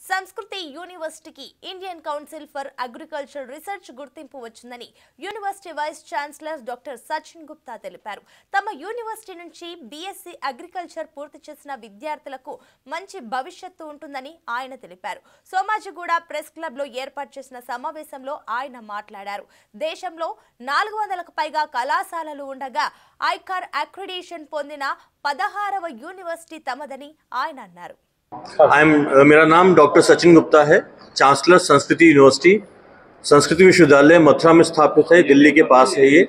సంస్కృతి యూనివర్సిటీకి Indian council for agriculture research గుర్తింపు వచ్చిందని university vice chancellor doctor Sachin Gupta తెలిపారు. తమ యూనివర్సిటీ నుంచి బీఎస్సీ అగ్రికల్చర్ పూర్తి చేసిన విద్యార్థులకు మంచి భవిష్యత్తు ఉంటుందని ఆయన తెలిపారు. సోమాజిగూడ ప్రెస్ క్లబ్ లో ఏర్పాటు చేసిన సమావేశంలో ఆయన మాట్లాడారు. దేశంలో 400కు పైగా కళాశాలలు ఉండగా ఐకార్ అక్రిడిటేషన్ పొందిన 16వ యూనివర్సిటీ తమదని ఆయన అన్నారు. मेरा नाम डॉक्टर सचिन गुप्ता है, चांसलर संस्कृति यूनिवर्सिटी संस्कृति विश्वविद्यालय मथुरा में स्थापित है, दिल्ली के पास है ये।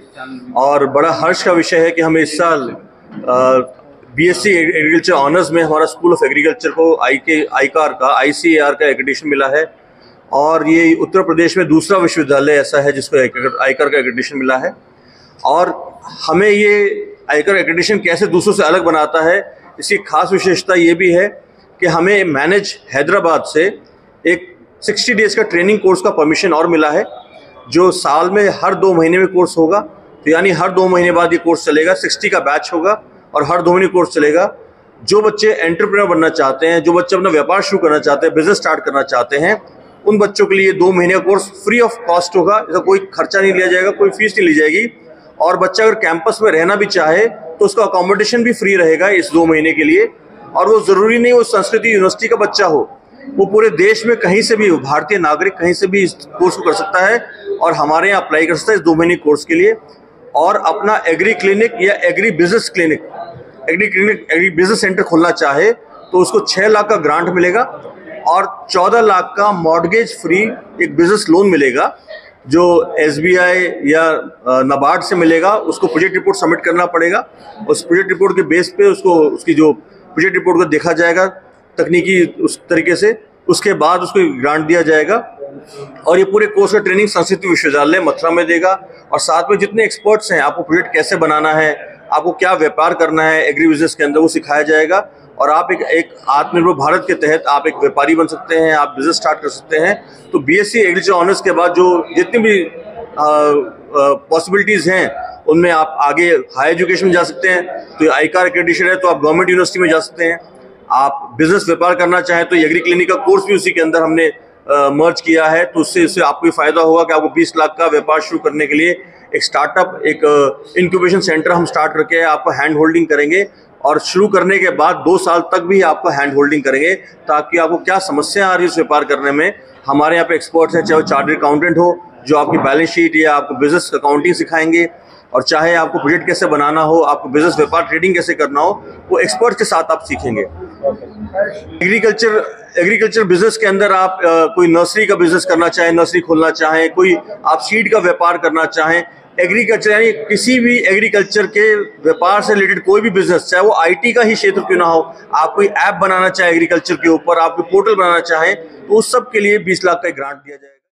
और बड़ा हर्ष का विषय है कि हमें इस साल बीएससी एग्रीकल्चर ऑनर्स में हमारा स्कूल ऑफ एग्रीकल्चर को आईसीएआर का एक्रेडिटेशन मिला है। और ये उत्तर प्रदेश में दूसरा विश्वविद्यालय ऐसा है जिसको आईकार का एक्रेडिटेशन मिला है। और हमें ये आईकार एक्रेडिटेशन कैसे दूसरों से अलग बनाता है, इसकी खास विशेषता ये भी है कि हमें मैनेज हैदराबाद से एक 60 डेज का ट्रेनिंग कोर्स का परमिशन और मिला है, जो साल में हर 2 महीने में कोर्स होगा। तो यानी हर 2 महीने बाद ये कोर्स चलेगा, 60 का बैच होगा और हर 2 महीने कोर्स चलेगा। जो बच्चे एंटरप्रेन्योर बनना चाहते हैं, जो बच्चे अपना व्यापार शुरू करना चाहते हैं, बिजनेस स्टार्ट करना चाहते हैं, उन बच्चों के लिए 2 महीने का कोर्स फ्री ऑफ कॉस्ट होगा। इसका कोई खर्चा नहीं लिया जाएगा, कोई फीस नहीं ली जाएगी। और बच्चा अगर कैंपस में रहना भी चाहे तो उसका अकोमोडेशन भी फ्री रहेगा इस 2 महीने के लिए। और वो ज़रूरी नहीं वो संस्कृति यूनिवर्सिटी का बच्चा हो, वो पूरे देश में कहीं से भी भारतीय नागरिक कहीं से भी इस कोर्स को कर सकता है और हमारे यहाँ अप्लाई कर सकता है इस 2 महीने कोर्स के लिए। और अपना एग्री क्लिनिक या एग्री बिजनेस सेंटर खोलना चाहे तो उसको 6 लाख का ग्रांट मिलेगा और 14 लाख का मॉर्गेज फ्री एक बिजनेस लोन मिलेगा, जो SBI या नाबार्ड से मिलेगा। उसको प्रोजेक्ट रिपोर्ट सबमिट करना पड़ेगा। उस प्रोजेक्ट रिपोर्ट के बेस पे उसकी जो प्रोजेक्ट रिपोर्ट को देखा जाएगा तकनीकी उस तरीके से, उसके बाद उसको ग्रांट दिया जाएगा। और ये पूरे कोर्स का ट्रेनिंग संस्कृति विश्वविद्यालय मथुरा में देगा। और साथ में जितने एक्सपर्ट्स हैं, आपको प्रोजेक्ट कैसे बनाना है, आपको क्या व्यापार करना है एग्री बिजनेस के अंदर, वो सिखाया जाएगा। और आप एक आत्मनिर्भर भारत के तहत आप एक व्यापारी बन सकते हैं, आप बिजनेस स्टार्ट कर सकते हैं। तो बीएससी एग्रीकल्चर ऑनर्स के बाद जो जितनी भी पॉसिबिलिटीज़ हैं, उनमें आप आगे हाई एजुकेशन में जा सकते हैं। तो आईकार एक्रेडिटेशन है तो आप गवर्नमेंट यूनिवर्सिटी में जा सकते हैं। आप बिजनेस व्यापार करना चाहें तो एग्री क्लिनिक का कोर्स भी उसी के अंदर हमने मर्ज किया है। तो उससे आपको फायदा होगा कि आपको 20 लाख का व्यापार शुरू करने के लिए एक स्टार्टअप, एक इंक्यूबेशन सेंटर हम स्टार्ट करके आपको हैंड होल्डिंग करेंगे। और शुरू करने के बाद 2 साल तक भी आपको हैंड होल्डिंग करेंगे, ताकि आपको क्या समस्या आ रही है उस व्यापार करने में, हमारे यहाँ पे एक्सपर्ट्स हैं। चाहे वो चार्टर्ड अकाउंटेंट हो जो आपकी बैलेंस शीट या आपको बिजनेस अकाउंटिंग सिखाएंगे, और चाहे आपको प्रोजेक्ट कैसे बनाना हो, आपको बिजनेस व्यापार ट्रेडिंग कैसे करना हो, वो एक्सपर्ट के साथ आप सीखेंगे। एग्रीकल्चर बिजनेस के अंदर आप कोई नर्सरी का बिजनेस करना चाहें, नर्सरी खोलना चाहें, कोई आप सीड का व्यापार करना चाहें, एग्रीकल्चर यानी किसी भी एग्रीकल्चर के व्यापार से रिलेटेड कोई भी बिजनेस, चाहे वो IT का ही क्षेत्र क्यों ना हो, आप कोई ऐप बनाना चाहें एग्रीकल्चर के ऊपर, आप कोई पोर्टल बनाना चाहें, तो उस सब के लिए 20 लाख का ग्रांट दिया जाएगा।